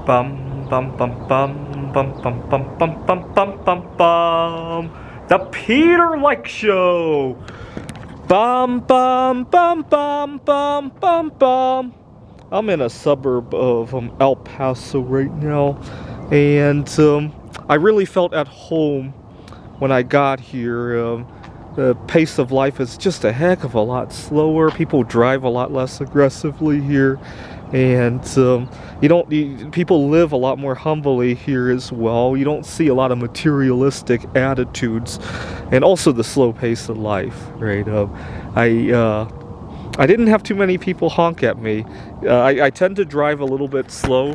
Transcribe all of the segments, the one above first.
Bum bum bum bum bum bum bum bum bum bum bum bum. The Peter Like Show. Bum bum bum bum bum bum bum. I'm in a suburb of El Paso right now, and I really felt at home when I got here. The pace of life is just a heck of a lot slower. People drive a lot less aggressively here, and people live a lot more humbly here as well. You don't see a lot of materialistic attitudes, and also the slow pace of life, right? I didn't have too many people honk at me. I tend to drive a little bit slow,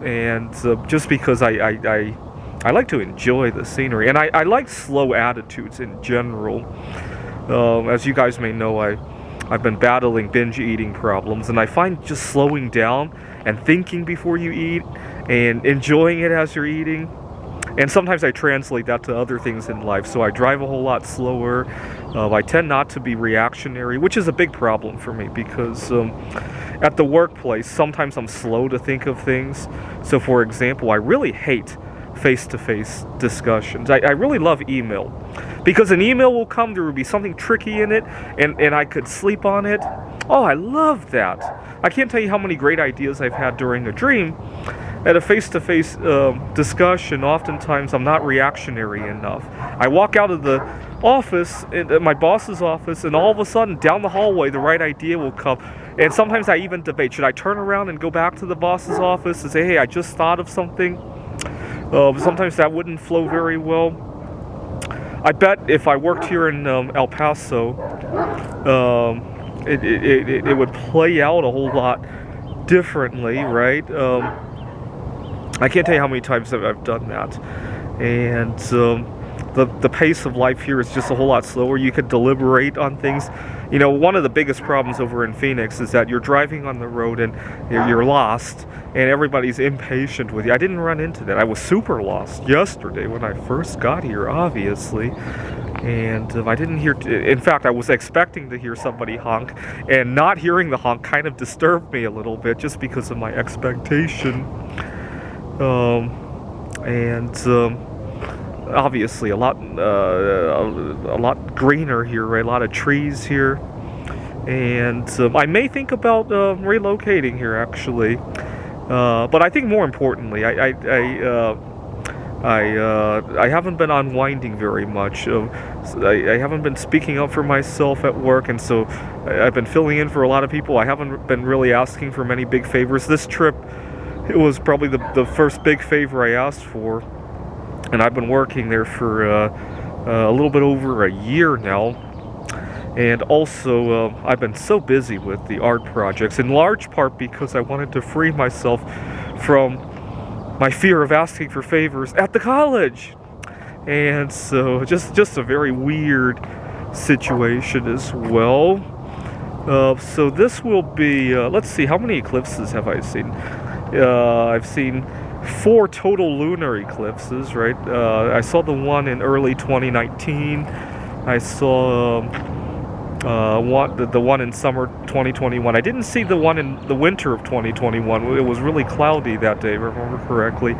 and just because I like to enjoy the scenery, and I like slow attitudes in general. As you guys may know, I've been battling binge eating problems, and I find just slowing down and thinking before you eat and enjoying it as you're eating. And sometimes I translate that to other things in life, so I drive a whole lot slower. I tend not to be reactionary, which is a big problem for me because at the workplace, sometimes I'm slow to think of things. So for example, I really hate face-to-face discussions. I really love email, because an email will come, there will be something tricky in it, and I could sleep on it. Oh, I love that. I can't tell you how many great ideas I've had during a dream. At a face-to-face discussion, oftentimes I'm not reactionary enough. I walk out of the office, my boss's office, and all of a sudden, down the hallway, the right idea will come. And sometimes I even debate, should I turn around and go back to the boss's office and say, hey, I just thought of something? Sometimes that wouldn't flow very well. I bet if I worked here in El Paso, it would play out a whole lot differently, right? I can't tell you how many times I've done that. And the pace of life here is just a whole lot slower. You could deliberate on things. You know, one of the biggest problems over in Phoenix is that you're driving on the road and you're lost, and everybody's impatient with you. I didn't run into that. I was super lost yesterday when I first got here, obviously. And I didn't hear... in fact, I was expecting to hear somebody honk, and not hearing the honk kind of disturbed me a little bit just because of my expectation. Obviously a lot greener here, right? A lot of trees here, and I may think about relocating here actually. But I think more importantly, I haven't been unwinding very much. I haven't been speaking up for myself at work, and so I've been filling in for a lot of people. I haven't been really asking for many big favors. This trip, it was probably the first big favor I asked for, and I've been working there for a little bit over a year now. And also, I've been so busy with the art projects, in large part because I wanted to free myself from my fear of asking for favors at the college. And so, just a very weird situation as well. So this will be, let's see, how many eclipses have I seen? I've seen 4 total lunar eclipses, right? I saw the one in early 2019. I saw the one in summer 2021. I didn't see the one in the winter of 2021. It was really cloudy that day, if I remember correctly.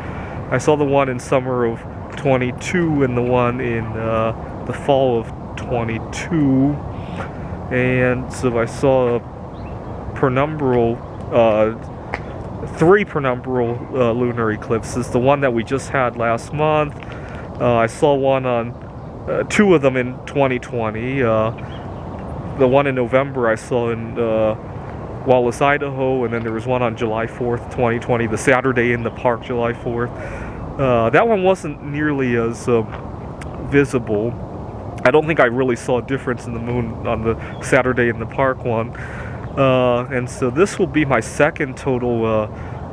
I saw the one in summer of 22 and the one in the fall of 22. And so I saw penumbral, 3 penumbral lunar eclipses. The one that we just had last month. I saw one on 2 of them in 2020. The one in November I saw in Wallace, Idaho, and then there was one on July 4th, 2020, the Saturday in the Park, July 4th. That one wasn't nearly as visible. I don't think I really saw a difference in the moon on the Saturday in the Park one. And so this will be my second total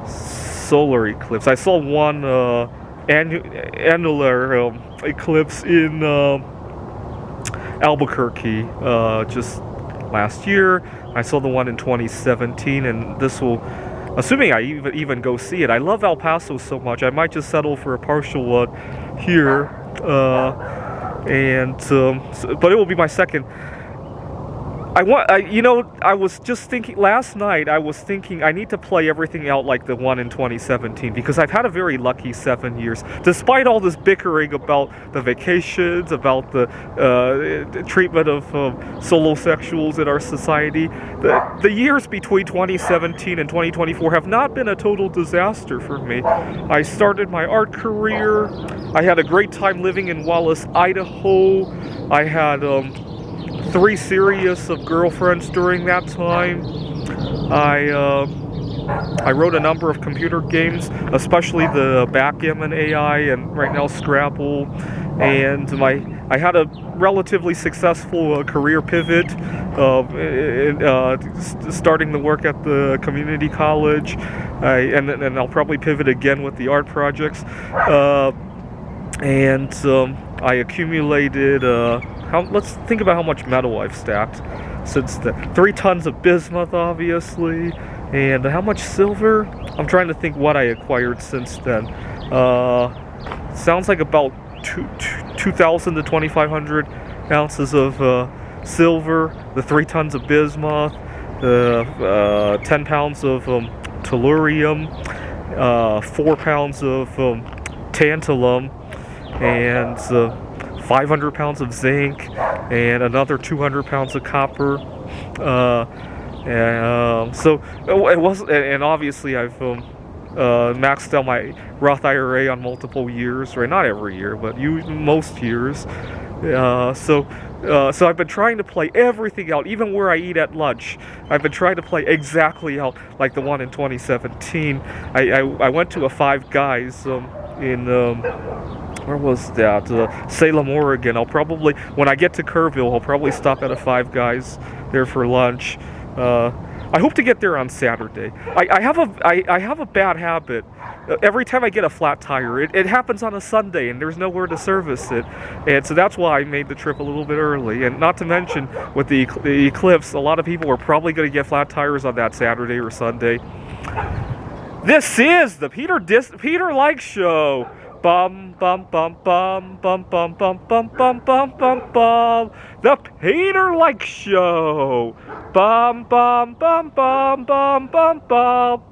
solar eclipse. I saw one annular eclipse in Albuquerque just last year. I saw the one in 2017, and this will, assuming I even go see it. I love El Paso so much, I might just settle for a partial one here. But it will be my second I was just thinking last night. I was thinking I need to play everything out like the one in 2017 because I've had a very lucky 7 years, despite all this bickering about the vacations, about the treatment of solosexuals in our society. The years between 2017 and 2024 have not been a total disaster for me. I started my art career. I had a great time living in Wallace, Idaho. I had 3 serious of girlfriends during that time. I wrote a number of computer games, especially the backgammon AI and right now Scrabble. And I had a relatively successful career pivot, starting the work at the community college, and I'll probably pivot again with the art projects. I accumulated. Let's think about how much metal I've stacked since then. 3 tons of bismuth, obviously, and how much silver? I'm trying to think what I acquired since then. Sounds like about 2,000 to 2,500 ounces of silver, the 3 tons of bismuth, the 10 pounds of tellurium, 4 pounds of tantalum, and 500 pounds of zinc, and another 200 pounds of copper. So it was, and obviously I've maxed out my Roth IRA on multiple years, right? Not every year, but most years. So I've been trying to play everything out, even where I eat at lunch. I've been trying to play exactly out like the one in 2017. I went to a Five Guys in where was that? Salem, Oregon. When I get to Kerrville, I'll probably stop at a Five Guys there for lunch. I hope to get there on Saturday. I have a bad habit. Every time I get a flat tire, it happens on a Sunday, and there's nowhere to service it. And so that's why I made the trip a little bit early. And not to mention, with the eclipse, a lot of people are probably going to get flat tires on that Saturday or Sunday. This is the Peter Like Show. Bum bum bum bum bum bum bum bum bum bum bum bum. The Peter Like Show. Bum bum bum bum bum bum bum.